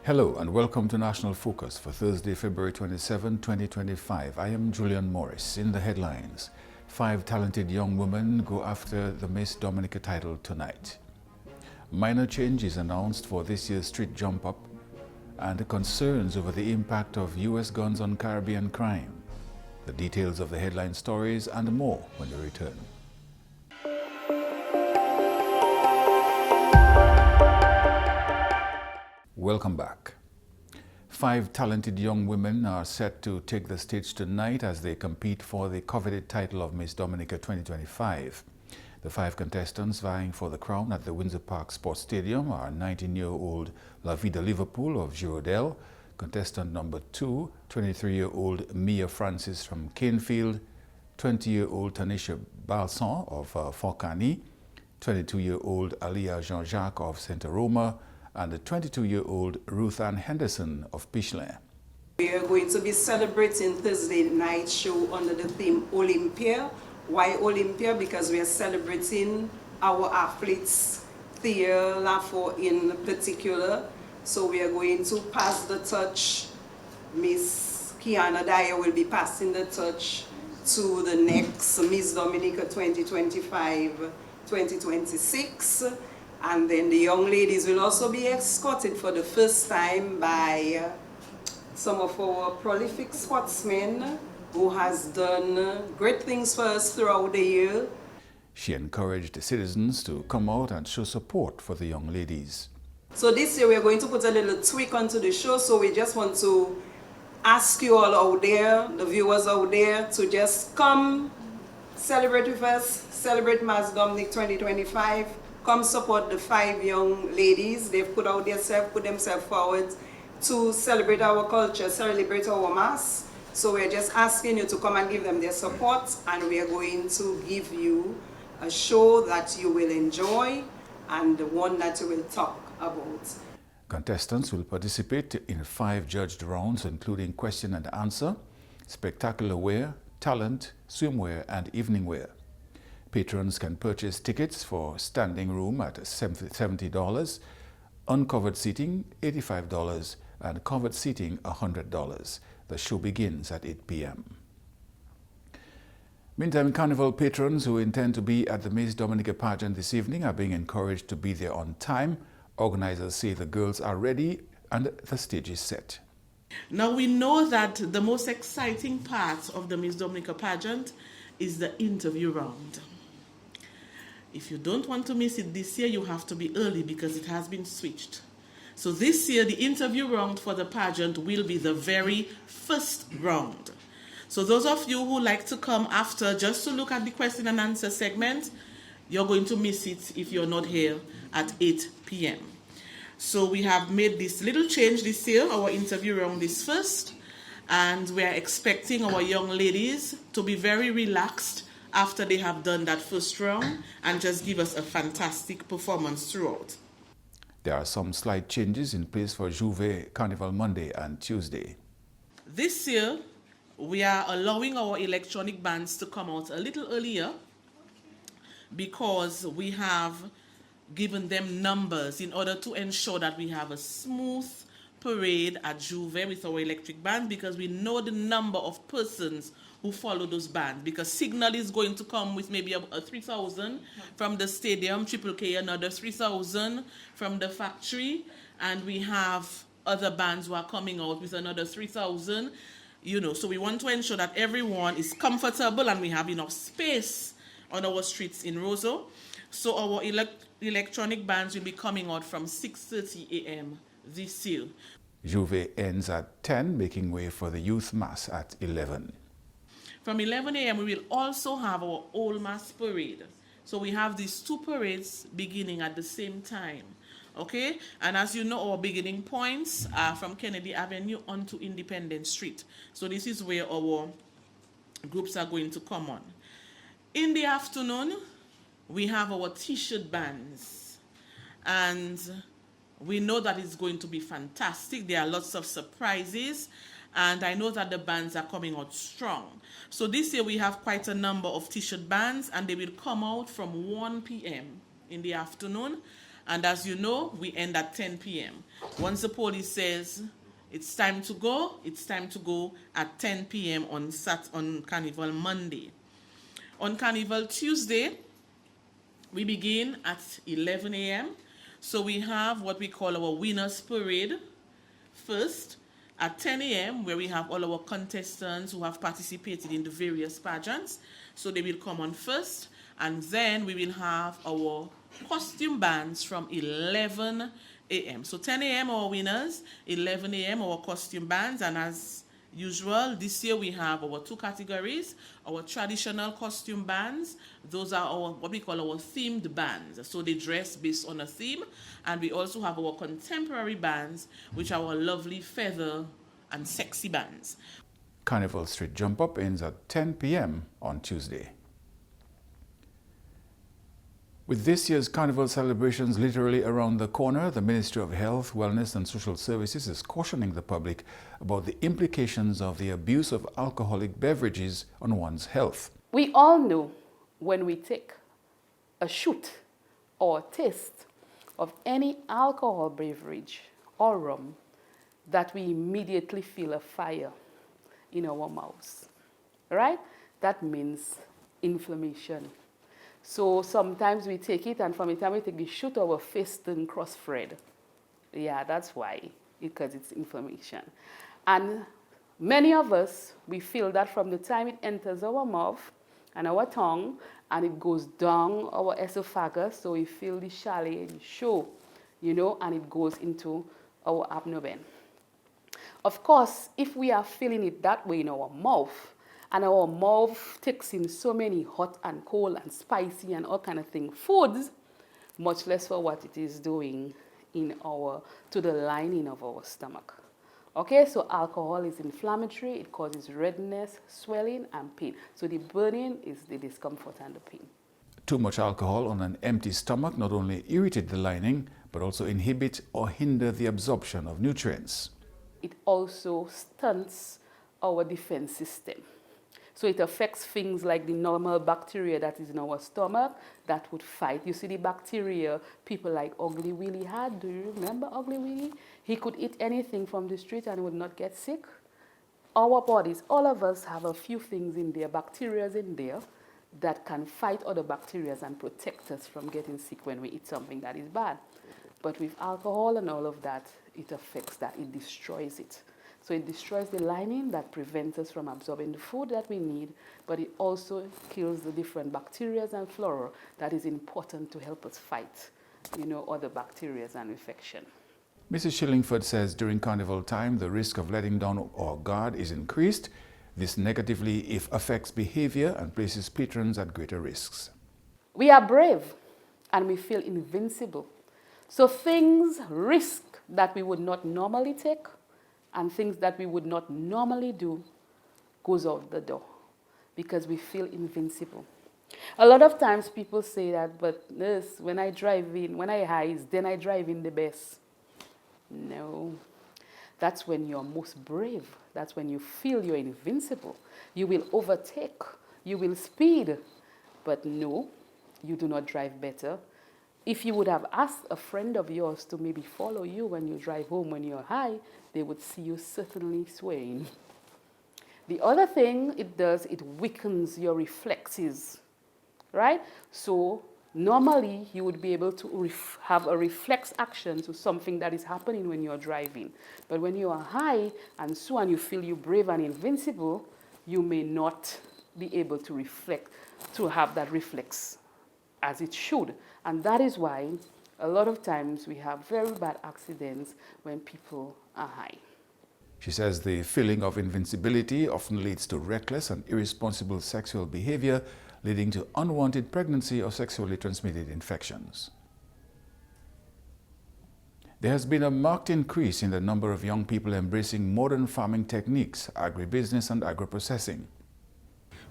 Hello and welcome to National Focus for Thursday, February 27, 2025. I am Julian Morris. In the headlines, 5 talented young women go after the Miss Dominica title tonight. Minor changes announced for this year's street jump up and concerns over the impact of U.S. guns on Caribbean crime. The details of the headline stories and more when we return. Welcome back. 5 talented young women are set to take the stage tonight as they compete for the coveted title of Miss Dominica 2025. The 5 contestants vying for the crown at the Windsor Park Sports Stadium are 19-year-old La Vida Liverpool of Girodelle, contestant number 2, 23-year-old Mia Francis from Canefield, 20-year-old Tanisha Balsan of Forcani, 22-year-old Alia Jean-Jacques of Saint Aroma, and the 22-year-old Ruth Ann Henderson of Pichelin. We are going to be celebrating Thursday night show under the theme Olympia. Why Olympia? Because we are celebrating our athletes, Thea Lafo in particular. So we are going to pass the torch. Miss Kiana Dyer will be passing the torch to the next Miss Dominica 2025-2026. And then the young ladies will also be escorted for the first time by some of our prolific sportsmen who has done great things for us throughout the year. She encouraged the citizens to come out and show support for the young ladies. So this year we're going to put a little tweak onto the show, so we just want to ask you all out there, the viewers out there, to just come celebrate with us, celebrate Miss Dominic 2025. Come support the 5 young ladies. They've put themselves forward to celebrate our culture, celebrate our mass. So we're just asking you to come and give them their support, and we are going to give you a show that you will enjoy and the one that you will talk about. Contestants will participate in 5 judged rounds, including question and answer, spectacular wear, talent, swimwear, and evening wear. Patrons can purchase tickets for standing room at $70, uncovered seating $85, and covered seating $100. The show begins at 8 p.m. Meantime, Carnival patrons who intend to be at the Miss Dominica pageant this evening are being encouraged to be there on time. Organizers say the girls are ready and the stage is set. Now we know that the most exciting part of the Miss Dominica pageant is the interview round. If you don't want to miss it this year, you have to be early because it has been switched. So this year, the interview round for the pageant will be the very first round. So those of you who like to come after just to look at the question and answer segment, you're going to miss it if you're not here at 8 p.m. So we have made this little change this year. Our interview round is first, and we are expecting our young ladies to be very relaxed after they have done that first round and just give us a fantastic performance throughout. There are some slight changes in place for Juve Carnival Monday and Tuesday. This year, we are allowing our electronic bands to come out a little earlier because we have given them numbers in order to ensure that we have a smooth parade at Juve with our electric band, because we know the number of persons who follow those bands, because Signal is going to come with maybe a 3,000 from the stadium, Triple K another 3,000 from the factory, and we have other bands who are coming out with another 3,000, so we want to ensure that everyone is comfortable and we have enough space on our streets in Roseau. So our electronic bands will be coming out from 6:30 a.m. this year. Juve ends at 10, making way for the youth mass at 11. From 11 a.m. we will also have our Old Mass Parade. So we have these 2 parades beginning at the same time. Okay? And as you know, our beginning points are from Kennedy Avenue onto Independence Street. So this is where our groups are going to come on. In the afternoon, we have our t-shirt bands. And we know that it's going to be fantastic. There are lots of surprises. And I know that the bands are coming out strong. So this year we have quite a number of t-shirt bands, and they will come out from 1 p.m. in the afternoon. And as you know, we end at 10 p.m. Once the police says it's time to go at 10 p.m. on Carnival Monday. On Carnival Tuesday, we begin at 11 a.m. So we have what we call our Winners Parade first at 10 a.m. where we have all our contestants who have participated in the various pageants. So they will come on first, and then we will have our costume bands from 11 a.m. So 10 a.m. our winners, 11 a.m. our costume bands, and as usual, this year we have our two categories, our traditional costume bands. Those are our what we call our themed bands. So they dress based on a theme. And we also have our contemporary bands, which are our lovely feather and sexy bands. Carnival Street Jump Up ends at 10 p.m. on Tuesday. With this year's Carnival celebrations literally around the corner, the Ministry of Health, Wellness and Social Services is cautioning the public about the implications of the abuse of alcoholic beverages on one's health. We all know when we take a shoot or a taste of any alcohol beverage or rum that we immediately feel a fire in our mouths, right? That means inflammation. So sometimes we take it, and from the time we take the shoot, our face turns cross-thread. Yeah, that's why, because it's inflammation. And many of us, we feel that from the time it enters our mouth and our tongue, and it goes down our esophagus, so we feel the chalet show, and it goes into our abdomen. Of course, if we are feeling it that way in our mouth, and our mouth takes in so many hot and cold and spicy and all kind of thing foods, much less for what it is doing to the lining of our stomach. Okay, so alcohol is inflammatory. It causes redness, swelling, and pain. So the burning is the discomfort and the pain. Too much alcohol on an empty stomach not only irritate the lining, but also inhibit or hinder the absorption of nutrients. It also stunts our defense system. So it affects things like the normal bacteria that is in our stomach that would fight. You see the bacteria people like Ugly Willie had. Do you remember Ugly Willie? He could eat anything from the street and would not get sick. Our bodies, all of us have a few things in there, bacteria in there, that can fight other bacteria and protect us from getting sick when we eat something that is bad. But with alcohol and all of that, it affects that. It destroys it. So it destroys the lining that prevents us from absorbing the food that we need, but it also kills the different bacteria and flora that is important to help us fight, other bacteria and infection. Mrs. Shillingford says during Carnival time, the risk of letting down our guard is increased. This negatively affects behavior and places patrons at greater risks. We are brave and we feel invincible. So risk that we would not normally take, and things that we would not normally do goes out the door because we feel invincible. A lot of times people say that, but nurse, when I high, then I drive in the best. No, that's when you're most brave. That's when you feel you're invincible. You will overtake, you will speed, but no, you do not drive better. If you would have asked a friend of yours to maybe follow you when you drive home when you're high, they would see you certainly swaying. The other thing it does, it weakens your reflexes, right? So normally you would be able to have a reflex action to something that is happening when you're driving. But when you are high and so on, you feel you're brave and invincible, you may not be able to have that reflex as it should. And that is why a lot of times we have very bad accidents when people are high. She says the feeling of invincibility often leads to reckless and irresponsible sexual behavior, leading to unwanted pregnancy or sexually transmitted infections. There has been a marked increase in the number of young people embracing modern farming techniques, agribusiness and agro-processing.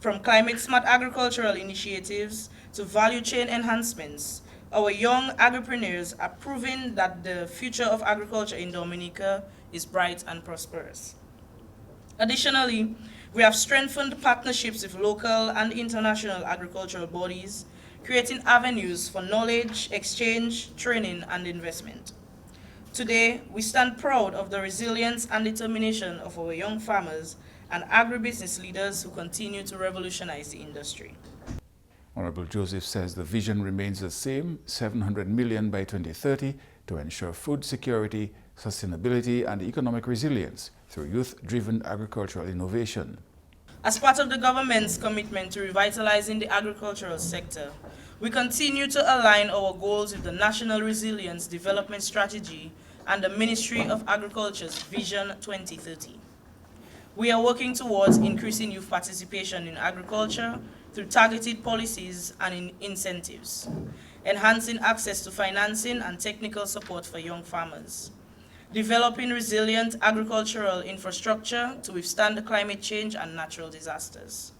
From climate-smart agricultural initiatives to value chain enhancements, our young agripreneurs are proving that the future of agriculture in Dominica is bright and prosperous. Additionally, we have strengthened partnerships with local and international agricultural bodies, creating avenues for knowledge, exchange, training, and investment. Today, we stand proud of the resilience and determination of our young farmers and agribusiness leaders who continue to revolutionize the industry. Honorable Joseph says the vision remains the same, 700 million by 2030 to ensure food security, sustainability and economic resilience through youth-driven agricultural innovation. As part of the government's commitment to revitalizing the agricultural sector, we continue to align our goals with the National Resilience Development Strategy and the Ministry of Agriculture's Vision 2030. We are working towards increasing youth participation in agriculture through targeted policies and incentives, enhancing access to financing and technical support for young farmers, developing resilient agricultural infrastructure to withstand climate change and natural disasters,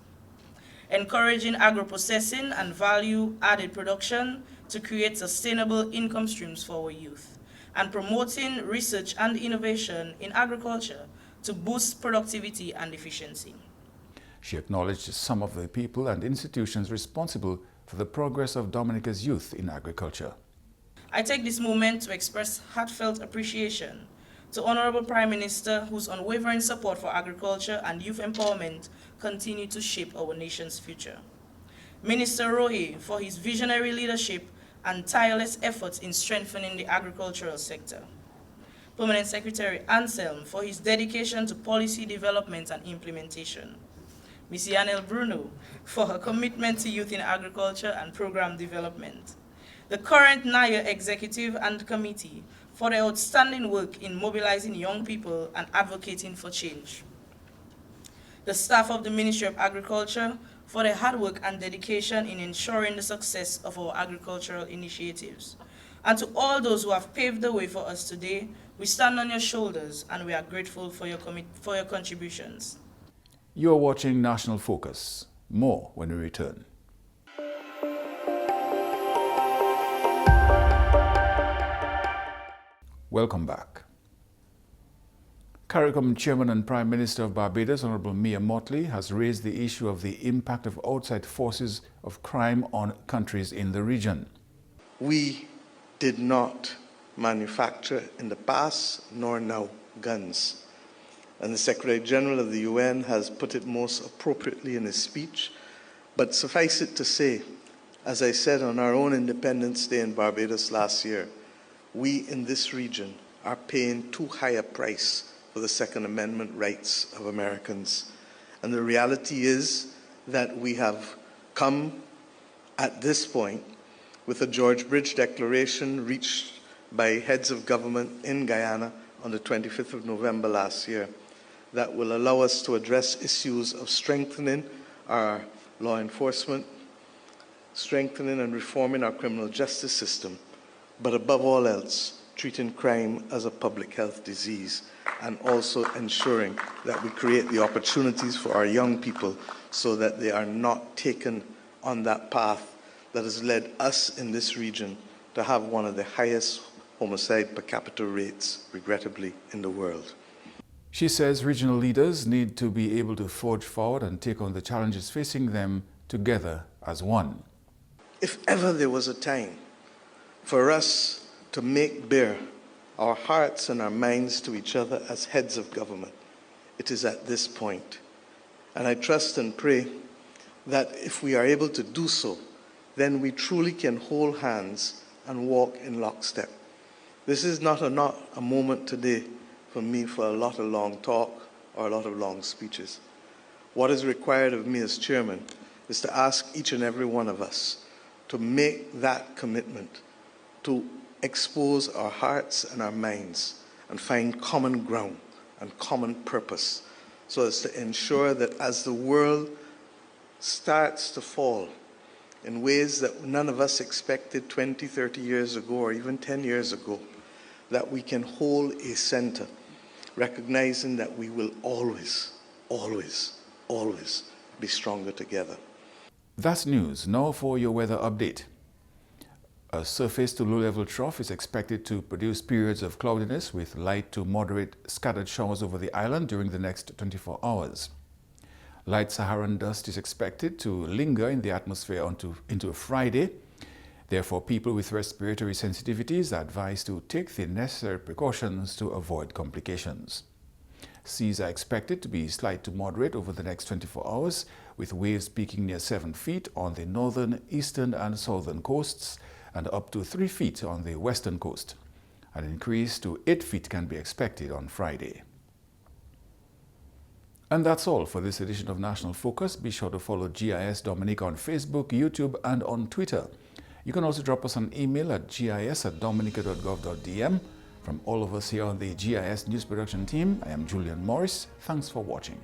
encouraging agro-processing and value-added production to create sustainable income streams for our youth, and promoting research and innovation in agriculture to boost productivity and efficiency. She acknowledged some of the people and institutions responsible for the progress of Dominica's youth in agriculture. I take this moment to express heartfelt appreciation to Honorable Prime Minister, whose unwavering support for agriculture and youth empowerment continue to shape our nation's future. Minister Rohe for his visionary leadership and tireless efforts in strengthening the agricultural sector. Permanent Secretary Anselm for his dedication to policy development and implementation. Ms. Yanel Bruno for her commitment to youth in agriculture and program development. The current NAYA Executive and Committee for their outstanding work in mobilizing young people and advocating for change. The staff of the Ministry of Agriculture for their hard work and dedication in ensuring the success of our agricultural initiatives. And to all those who have paved the way for us today, we stand on your shoulders and we are grateful for your contributions. You are watching National Focus. More when we return. Welcome back. CARICOM Chairman and Prime Minister of Barbados, Honorable Mia Mottley, has raised the issue of the impact of outside forces of crime on countries in the region. We did not manufacture in the past, nor now, guns. And the Secretary General of the UN has put it most appropriately in his speech. But suffice it to say, as I said on our own Independence Day in Barbados last year, we in this region are paying too high a price for the Second Amendment rights of Americans. And the reality is that we have come at this point with a George Bridge Declaration reached by heads of government in Guyana on the 25th of November last year that will allow us to address issues of strengthening our law enforcement, strengthening and reforming our criminal justice system, but above all else, treating crime as a public health disease and also ensuring that we create the opportunities for our young people so that they are not taken on that path that has led us in this region to have one of the highest homicide per capita rates, regrettably, in the world. She says regional leaders need to be able to forge forward and take on the challenges facing them together as one. If ever there was a time for us to make bare our hearts and our minds to each other as heads of government, it is at this point. And I trust and pray that if we are able to do so, then we truly can hold hands and walk in lockstep. This is not a moment today for me for a lot of long talk or a lot of long speeches. What is required of me as chairman is to ask each and every one of us to make that commitment to expose our hearts and our minds and find common ground and common purpose so as to ensure that as the world starts to fall in ways that none of us expected 20, 30 years ago or even 10 years ago, that we can hold a center, recognizing that we will always, always, always be stronger together. That's news. Now for your weather update. A surface to low-level trough is expected to produce periods of cloudiness with light to moderate scattered showers over the island during the next 24 hours. Light Saharan dust is expected to linger in the atmosphere into Friday. Therefore, people with respiratory sensitivities are advised to take the necessary precautions to avoid complications. Seas are expected to be slight to moderate over the next 24 hours, with waves peaking near 7 feet on the northern, eastern and southern coasts and up to 3 feet on the western coast. An increase to 8 feet can be expected on Friday. And that's all for this edition of National Focus. Be sure to follow GIS Dominica on Facebook, YouTube and on Twitter. You can also drop us an email at gis@dominica.gov.dm. From all of us here on the GIS News Production team, I am Julian Morris. Thanks for watching.